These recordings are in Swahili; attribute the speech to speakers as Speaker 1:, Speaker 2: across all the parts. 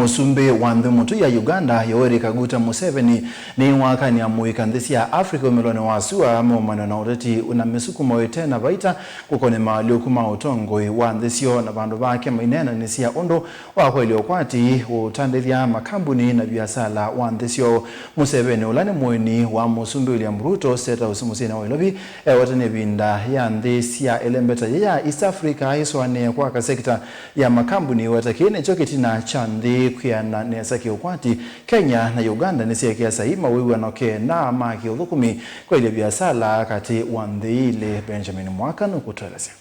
Speaker 1: Musumbi Vandu Mutui ya Uganda Yoweri Museveni Niwakanya Amuika Nthi ya Afrika Wumiloni wa Syua Maumanwe na Uteti una Misukumo Itena Vaita Kukon'ya Mawalyuku Utongoi wa Nthi na Vandu Vake Maneenanisye Undu wa Kwailya Ukwati Utandithya Makambuni na Viasala wa Nthi Museveni ulani mweni wa Musumbi Ruto seta usimusina wa ilobi watane binda ya Nthi ya Ilembetabi ya East Africa iswane kwa kasekta ya Makambuni watakine chokitina chandi kuyana nesaki Ukwati Kenya na Uganda nisiya kiasa ima wiwa noke na maki udhukumi kwa ile Viasala kati wa Nthi ile Benjamin Mwakanu kutuelezea.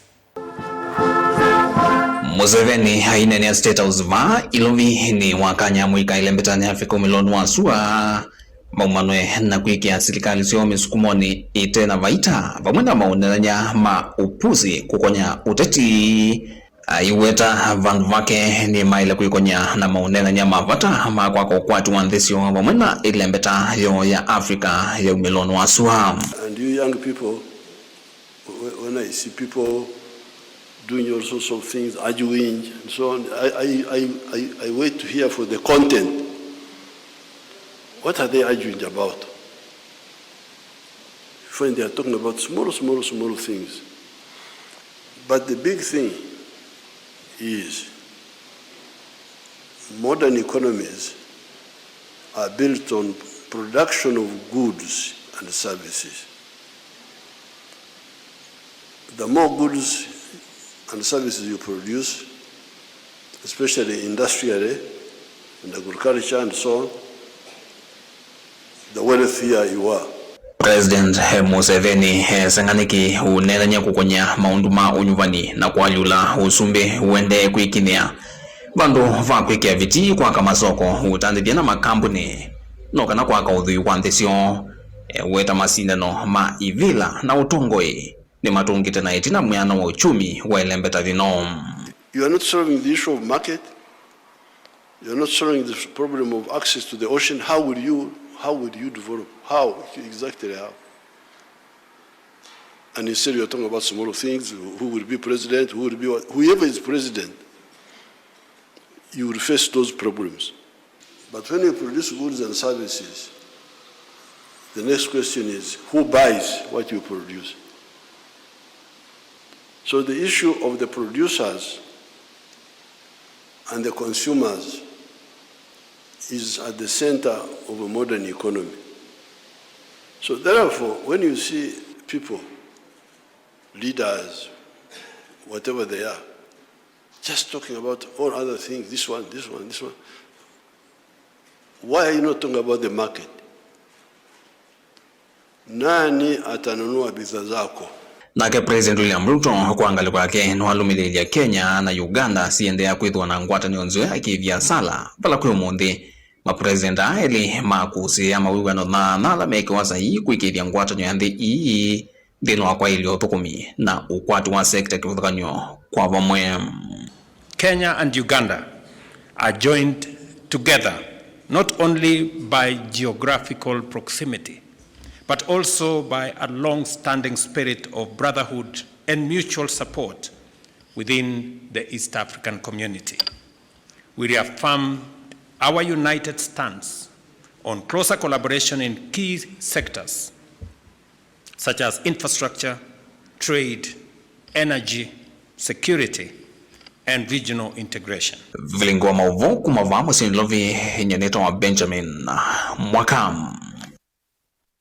Speaker 2: Museveni haina ni State House va ilovi ni wakanya Amuika Ilembetani Afrika Wumiloni wa Syua Maumanwe na kuikia serikali Syoo Misukumoni Itena Vaita vamwenda Maneenanisye ma upuzi Kukon'ya Uteti iweta Vandu Vake ni maile Kukon'ya na Maneenanisye mavata kwa Ukwati wa Nthi vamwenda Ilembetabi ya Afrika ya Wumiloni wa Syua.
Speaker 3: And you young people, when I see people doing all sorts of things, arguing and so on, I wait to hear for the content. What are they arguing about? When they are talking about small things. But the big thing is modern economies are built on production of goods and services. The more goods and services you produce, especially industrially and agriculture and so on, the wealthier you are.
Speaker 2: President Museveni sanganiki unenanya Kukon'ya maunduma unyuvani na kualyula usumbi uende kuikinia Vandu vakwikia viti kwa kamasoko Utandithya na Makambuni nokana kwa kaudhui wa Nthi weta masindano ma ivila na Utongoi ni matungite na Itena mwiana wa uchumi wa Ilembetabi no.
Speaker 3: You are not solving the issue of market. You are not solving the problem of access to the ocean. How would you develop? How? Exactly how? And instead you're talking about small things, who will be president, who will be what? Whoever is president, you will face those problems. But when you produce goods and services, the next question is, who buys what you produce? So the issue of the producers and the consumers is at the center of a modern economy. So therefore, when you see people, leaders, whatever they are, just talking about all other things, this one, why are you not talking about the market? Nani atanunua bidhaa zako?
Speaker 2: Nake President Ruto kuangalia kwake nwalumililia Kenya na Uganda siendea kwithwa na ngwatanio nzwe ya Viasala pala kwa umuthi mapresident aeli makusi ya mawiwano na nala mekiwaza hii kuikiria ngwatanio ya Nthi thino wa Kwailya uthukumi na Ukwati wa sekta kivuthakanyo kwa vamwe.
Speaker 4: Kenya and Uganda are joined together not only by geographical proximity but also by a long-standing spirit of brotherhood and mutual support within the East African community. We reaffirm our united stance on closer collaboration in key sectors such as infrastructure, trade, energy, security, and regional integration.
Speaker 2: Vilingwa mauvu kumavamu sinilovi nyeneto wa Benjamin Mwakam.